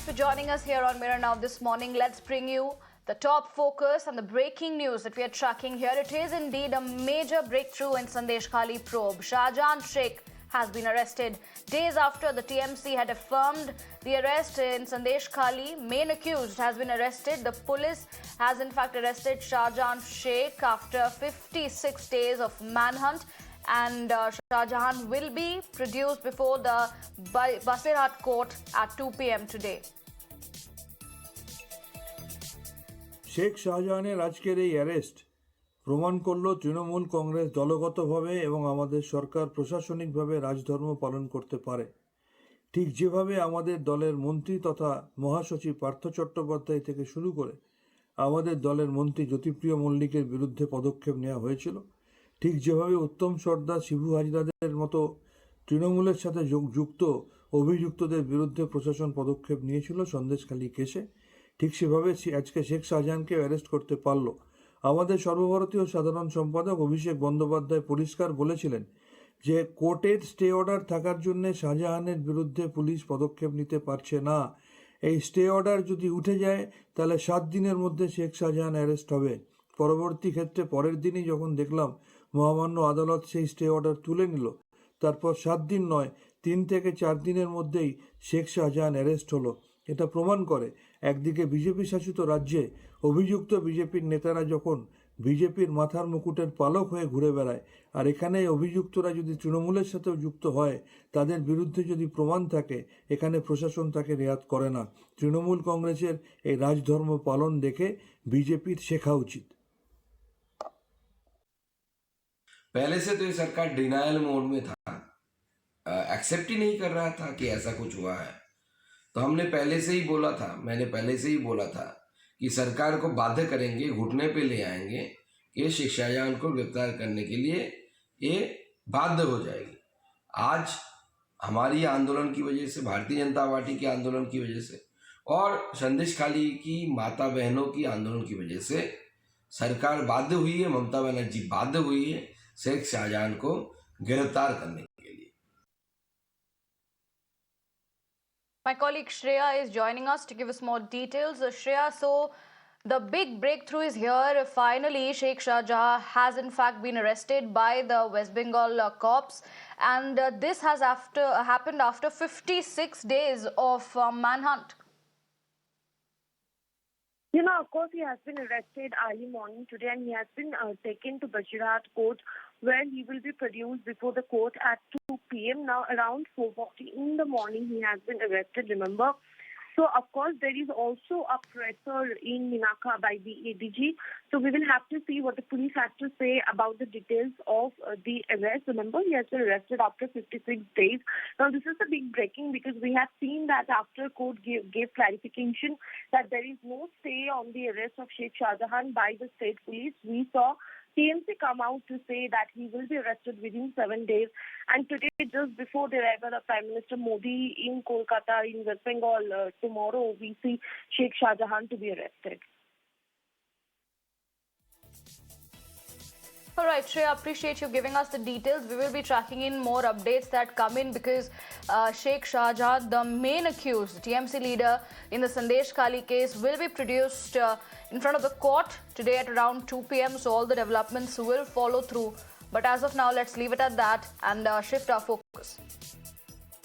for joining us here on Mirror Now this morning. Let's bring you the top focus and the breaking news that we are tracking here. It is indeed a major breakthrough in Sandesh Khali probe. Shahjahan Sheikh has been arrested days after the TMC had affirmed the arrest in Sandesh Khali. Main accused has been arrested. The police has in fact arrested Shahjahan Sheikh after 56 days of manhunt. And Shahjahan will be produced before the Basirhat court at 2 p.m. today. Sheikh শাহজাহানের আজকের এই arrest প্রমাণ করল তৃণমূল কংগ্রেস দলগতভাবে এবং আমাদের সরকার প্রশাসনিকভাবে রাজধর্ম পালন করতে পারে। ঠিক যেভাবে আমাদের দলের মন্ত্রী তথা মহাসচিব পার্থ চট্টোপাধ্যায় থেকে শুরু করে আমাদের দলের মন্ত্রী জ্যোতিপ্রিয় মল্লিকের বিরুদ্ধে পদক্ষেপ নেওয়া হয়েছিল, ঠিক যেভাবে উত্তম সর্দার, শিবু হাজরাদের মতো তৃণমূলের সাথে যুক্ত অভিযুক্তদের বিরুদ্ধে প্রশাসন পদক্ষেপ নিয়েছিল সন্দেশখালী কেসে, ঠিক সেভাবে আজকে শেখ শাহজাহানকে অ্যারেস্ট করতে পারল। আমাদের সর্বভারতীয় সাধারণ সম্পাদক অভিষেক বন্দ্যোপাধ্যায় পরিষ্কার বলেছিলেন যে কোর্টের স্টে অর্ডার থাকার জন্য শাহজাহানের বিরুদ্ধে পুলিশ পদক্ষেপ নিতে পারছে না। এই স্টে অর্ডার যদি উঠে যায় তাহলে 7 দিনের মধ্যে শেখ শাহজাহান অ্যারেস্ট হবে। পরবর্তী ক্ষেত্রে পরের দিনই যখন দেখলাম মহামান্য আদালত সেই স্টে অর্ডার তুলে নিল, তারপর 7 দিন নয় 3 থেকে 4 দিনের মধ্যেই শেখ শাহজাহান অ্যারেস্ট হলো। এটা প্রমাণ করে একদিকে বিজেপি শাসিত রাজ্যে অভিযুক্ত বিজেপির নেতারা যখন বিজেপির মাথার মুকুটের পালক হয়ে ঘুরে বেড়ায়, আর এখানে অভিযুক্তরা যদি তৃণমূলের সাথেও যুক্ত হয়, তাদের বিরুদ্ধে যদি প্রমাণ থাকে, এখানে প্রশাসন তাকে রেয়াত করে না। তৃণমূল কংগ্রেসের এই রাজধর্ম পালন দেখে বিজেপির শেখা উচিত। पहले से तो ये सरकार डिनायल मोड में था, एक्सेप्ट ही नहीं कर रहा था कि ऐसा कुछ हुआ है। तो हमने पहले से ही बोला था, मैंने पहले से ही बोला था कि सरकार को बाध्य करेंगे, घुटने पे ले आएंगे कि शेख शाहजहान को गिरफ्तार करने के लिए ये बाध्य हो जाएगी। आज हमारी आंदोलन की वजह से, भारतीय जनता पार्टी के आंदोलन की वजह से और संदेश खाली की माता बहनों की आंदोलन की वजह से सरकार बाध्य हुई है, ममता बनर्जी बाध्य हुई है शेख शाहजहान को गिरफ्तार करने के लिए। My colleague Shreya is joining us to give us more details. Shreya, so the big breakthrough is here. Finally, Sheikh Shahjahan has in fact been arrested by the West Bengal cops, and this has happened after 56 days of manhunt. You know, of course, he has been arrested early morning today and he has been taken to Basirhat court where he will be produced before the court at 2 p.m. Now, around 4:40 in the morning, he has been arrested, remember. So, of course, there is also a presser in Minaka by the ADG. So, we will have to see what the police have to say about the details of the arrest. Remember, he has been arrested after 56 days. Now, this is a big breaking because we have seen that after court gave clarification that there is no stay on the arrest of Sheikh Shahjahan by the state police. We saw TMC come out to say that he will be arrested within 7 days. And today, just before the arrival of Prime Minister Modi in Kolkata, in West Bengal, tomorrow we see Sheikh Shahjahan to be arrested. All right, Shreya, appreciate you giving us the details. We will be tracking in more updates that come in because Sheikh Shahjahan, the main accused, TMC leader in the Sandesh Khali case, will be produced in front of the court today at around 2 p.m. So all the developments will follow through. But as of now, let's leave it at that and shift our focus